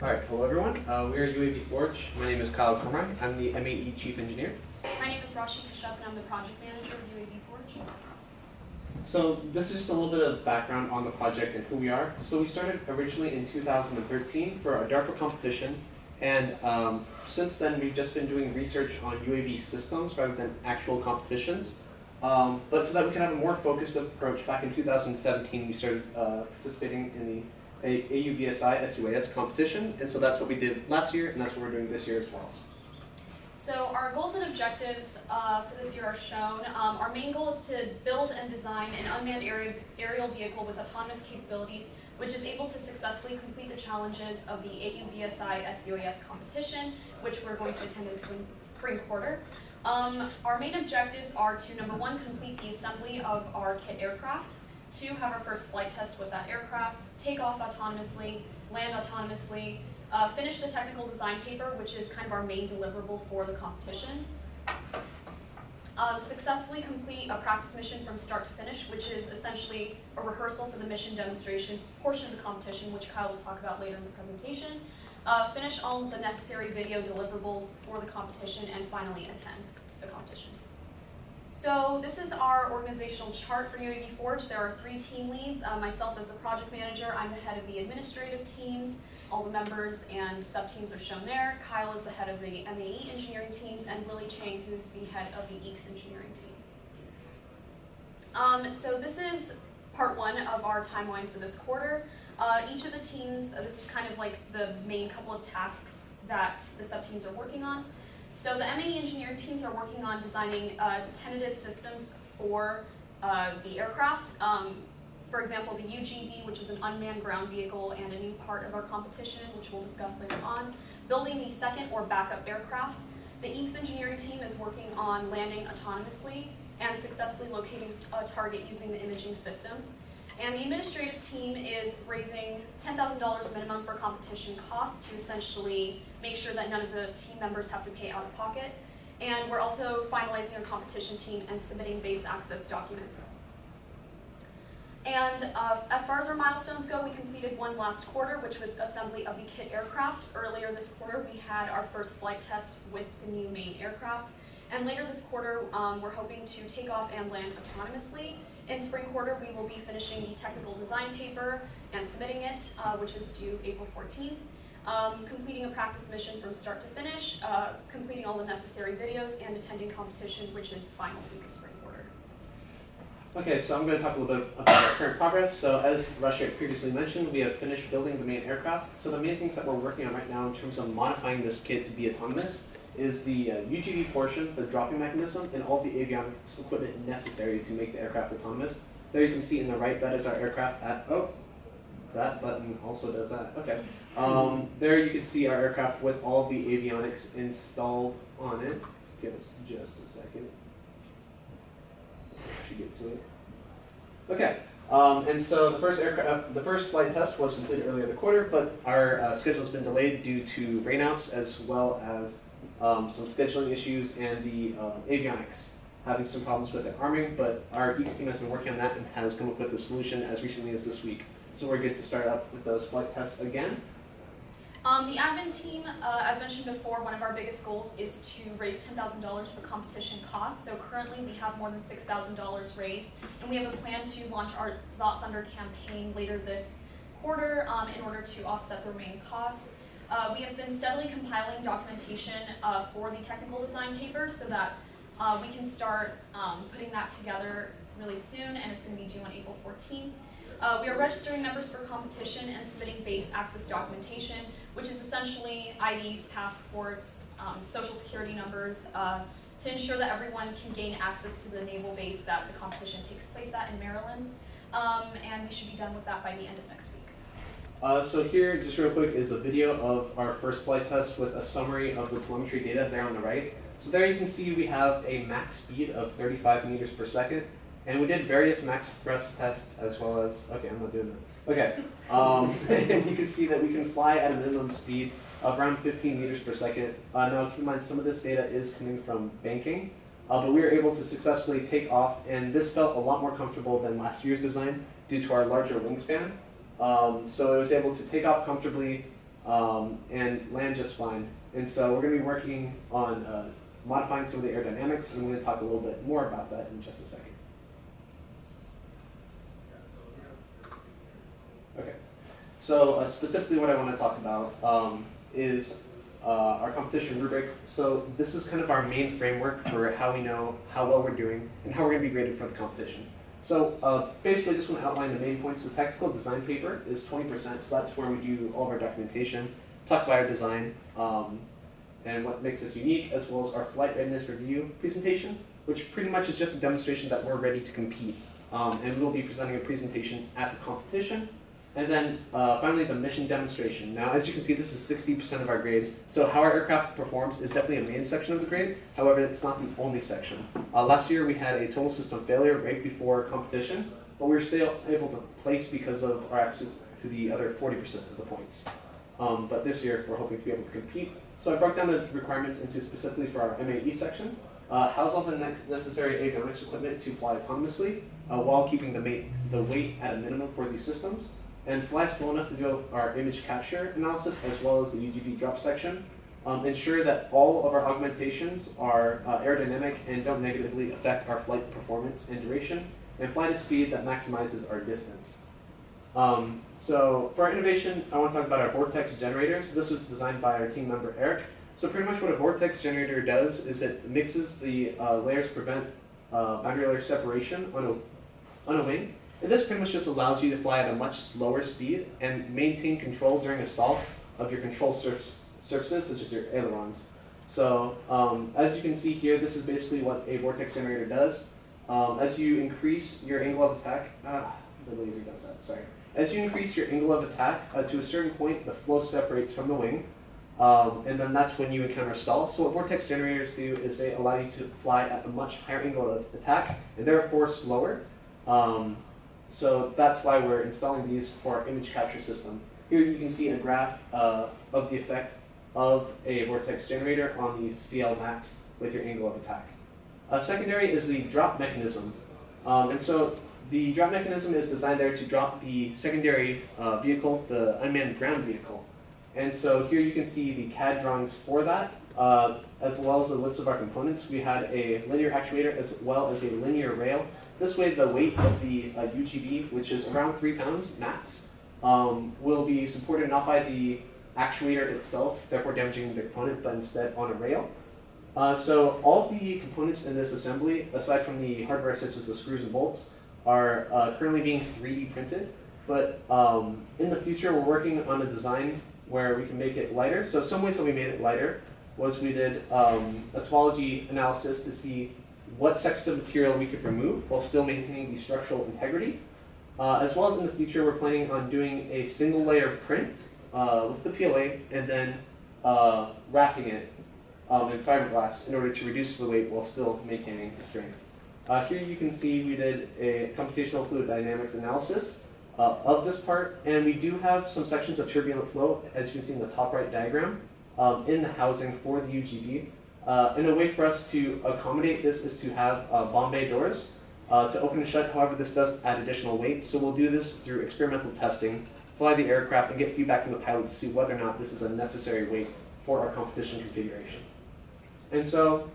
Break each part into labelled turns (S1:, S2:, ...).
S1: All right, hello everyone. We are UAVForge. My name is Kyle Cormack. I'm the MAE Chief Engineer.
S2: My name is Rashi Kashyap and I'm the Project Manager of UAVForge.
S1: So this is just a little bit of background on the project and who we are. So we started originally in 2013 for our DARPA competition, and since then we've just been doing research on UAV systems rather than actual competitions. But so that we can have a more focused approach, back in 2017 we started participating in the AUVSI SUAS competition, and so that's what we did last year, and that's what we're doing this year as well.
S2: So our goals and objectives for this year are shown. Our main goal is to build and design an unmanned aerial vehicle with autonomous capabilities, which is able to successfully complete the challenges of the AUVSI SUAS competition, which we're going to attend in spring quarter. Our main objectives are to, number one, complete the assembly of our kit aircraft, to have our first flight test with that aircraft, take off autonomously, land autonomously, finish the technical design paper, which is kind of our main deliverable for the competition, successfully complete a practice mission from start to finish, which is essentially a rehearsal for the mission demonstration portion of the competition, which Kyle will talk about later in the presentation, finish all the necessary video deliverables for the competition, and finally attend the competition. So this is our organizational chart for UAVForge. There are 3 team leads. Myself as the project manager, I'm the head of the administrative teams. All the members and sub-teams are shown there. Kyle is the head of the MAE engineering teams, and Willie Chang, who's the head of the EECS engineering teams. So this is part 1 of our timeline for this quarter. Each of the teams, this is kind of like the main couple of tasks that the sub-teams are working on. So the MAE engineering teams are working on designing tentative systems for the aircraft. For example, the UGV, which is an unmanned ground vehicle and a new part of our competition, which we'll discuss later on. Building the second or backup aircraft. The EECS engineering team is working on landing autonomously and successfully locating a target using the imaging system. And the administrative team is raising $10,000 minimum for competition costs to essentially make sure that none of the team members have to pay out of pocket. And we're also finalizing our competition team and submitting base access documents. And as far as our milestones go, we completed one last quarter, which was assembly of the kit aircraft. Earlier this quarter, we had our first flight test with the new main aircraft. And later this quarter, we're hoping to take off and land autonomously. In spring quarter, we will be finishing the technical design paper and submitting it, which is due April 14th. Completing a practice mission from start to finish, completing all the necessary videos, and attending competition, which is finals week of spring quarter.
S1: Okay, so I'm going to talk a little bit about our current progress. So as Rashi previously mentioned, we have finished building the main aircraft. So the main things that we're working on right now in terms of modifying this kit to be autonomous is the UGV portion, the dropping mechanism, and all the avionics equipment necessary to make the aircraft autonomous. There you can see in the right, that is our aircraft at, oh, that button also does that, okay. There you can see our aircraft with all the avionics installed on it. Give us just a second. Should get to it. Okay, and so the first flight test was completed earlier in the quarter, but our schedule has been delayed due to rainouts as well as some scheduling issues and the avionics having some problems with it arming, but our EECS team has been working on that and has come up with a solution as recently as this week. So we're good to start up with those flight tests again.
S2: The admin team, as mentioned before, one of our biggest goals is to raise $10,000 for competition costs. So currently we have more than $6,000 raised, and we have a plan to launch our Zot Thunder campaign later this quarter in order to offset the remaining costs. We have been steadily compiling documentation for the technical design paper so that we can start putting that together really soon, and it's going to be due on April 14th. We are registering members for competition and submitting base access documentation, which is essentially IDs, passports, social security numbers, to ensure that everyone can gain access to the naval base that the competition takes place at in Maryland. And we should be done with that by the end of next week.
S1: So here, just real quick, is a video of our first flight test with a summary of the telemetry data there on the right. So there you can see we have a max speed of 35 meters per second. And we did various max thrust tests as well as, okay, I'm not doing that. Okay, and you can see that we can fly at a minimum speed of around 15 meters per second. Now keep in mind, some of this data is coming from banking, but we were able to successfully take off, and this felt a lot more comfortable than last year's design due to our larger wingspan. So it was able to take off comfortably, and land just fine. And so we're going to be working on modifying some of the aerodynamics, and I'm going to talk a little bit more about that in just a second. Okay, so specifically what I want to talk about is our competition rubric. So this is kind of our main framework for how we know how well we're doing and how we're going to be graded for the competition. So basically, I just want to outline the main points. The technical design paper is 20%, so that's where we do all of our documentation, talk about our design, and what makes us unique, as well as our flight readiness review presentation, which pretty much is just a demonstration that we're ready to compete. And we'll be presenting a presentation at the competition. And then finally, the mission demonstration. Now, as you can see, this is 60% of our grade. So how our aircraft performs is definitely a main section of the grade. However, it's not the only section. Last year, we had a total system failure right before competition, but we were still able to place because of our access to the other 40% of the points. But this year, we're hoping to be able to compete. So I broke down the requirements into specifically for our MAE section. House all the necessary avionics equipment to fly autonomously while keeping the weight at a minimum for these systems. And fly slow enough to do our image capture analysis as well as the UGV drop section. Ensure that all of our augmentations are aerodynamic and don't negatively affect our flight performance and duration. And fly at a speed that maximizes our distance. So for our innovation, I want to talk about our vortex generators. This was designed by our team member, Eric. So pretty much what a vortex generator does is it mixes the layers to prevent boundary layer separation on a wing. And this pretty much just allows you to fly at a much slower speed and maintain control during a stall of your control surfaces, such as your ailerons. So as you can see here, this is basically what a vortex generator does. As you increase your angle of attack, the laser does that, sorry. As you increase your angle of attack to a certain point, the flow separates from the wing. And then that's when you encounter a stall. So what vortex generators do is they allow you to fly at a much higher angle of attack and therefore slower. So that's why we're installing these for our image capture system. Here you can see a graph of the effect of a vortex generator on the CL max with your angle of attack. Secondary is the drop mechanism. And so the drop mechanism is designed there to drop the secondary vehicle, the unmanned ground vehicle. And so here you can see the CAD drawings for that, as well as a list of our components. We had a linear actuator as well as a linear rail. This way the weight of the UGV, which is around 3 pounds max, will be supported not by the actuator itself, therefore damaging the component, but instead on a rail. So all the components in this assembly, aside from the hardware such as the screws and bolts, are currently being 3D printed. But in the future, we're working on a design where we can make it lighter. So some ways that we made it lighter was we did a topology analysis to see what sections of material we could remove while still maintaining the structural integrity. As well as in the future, we're planning on doing a single layer print with the PLA and then wrapping it in fiberglass in order to reduce the weight while still maintaining the strength. Here you can see we did a computational fluid dynamics analysis of this part, and we do have some sections of turbulent flow, as you can see in the top right diagram, in the housing for the UGV. And a way for us to accommodate this is to have bomb bay doors to open and shut. However, this does add additional weight, so we'll do this through experimental testing, fly the aircraft, and get feedback from the pilot to see whether or not this is a necessary weight for our competition configuration. And so,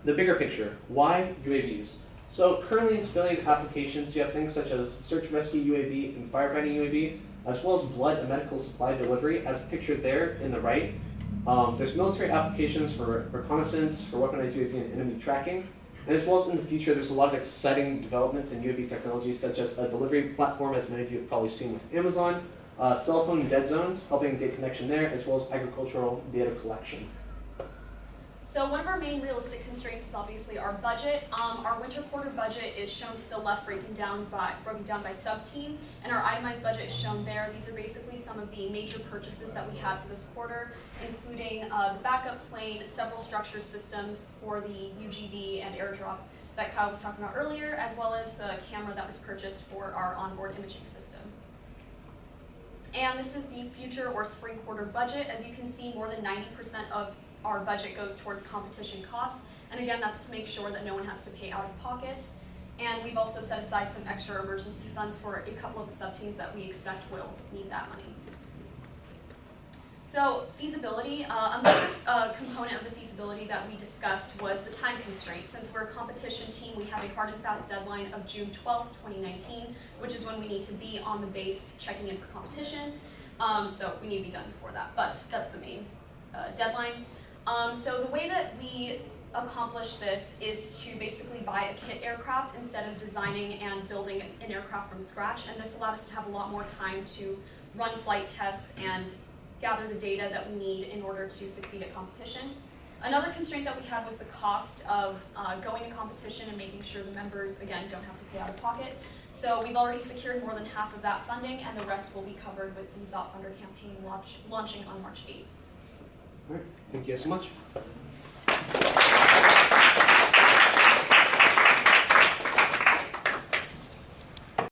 S1: the bigger picture, why UAVs? So currently in civilian applications, you have things such as search rescue UAV and firefighting UAV, as well as blood and medical supply delivery, as pictured there in the right. There's military applications for reconnaissance, for weaponized UAV and enemy tracking, and as well as in the future, there's a lot of exciting developments in UAV technology, such as a delivery platform, as many of you have probably seen with Amazon, cell phone dead zones, helping get connection there, as well as agricultural data collection.
S2: So one of our main realistic constraints is obviously our budget. Our winter quarter budget is shown to the left, broken down by sub-team, and our itemized budget is shown there. These are basically some of the major purchases that we had for this quarter, including the backup plane, several structure systems for the UGV and airdrop that Kyle was talking about earlier, as well as the camera that was purchased for our onboard imaging system. And this is the future or spring quarter budget. As you can see, more than 90% of our budget goes towards competition costs, and again, that's to make sure that no one has to pay out of pocket. And we've also set aside some extra emergency funds for a couple of the sub-teams that we expect will need that money. So feasibility, a major component of the feasibility that we discussed was the time constraint. Since we're a competition team, we have a hard and fast deadline of June 12th, 2019, which is when we need to be on the base checking in for competition. So we need to be done before that, but that's the main deadline. So the way that we accomplish this is to basically buy a kit aircraft instead of designing and building an aircraft from scratch, and this allowed us to have a lot more time to run flight tests and gather the data that we need in order to succeed at competition. Another constraint that we had was the cost of going to competition and making sure the members, again, don't have to pay out of pocket. So we've already secured more than half of that funding, and the rest will be covered with the ZOP Funder campaign launching on March 8th.
S1: All right, thank you so much.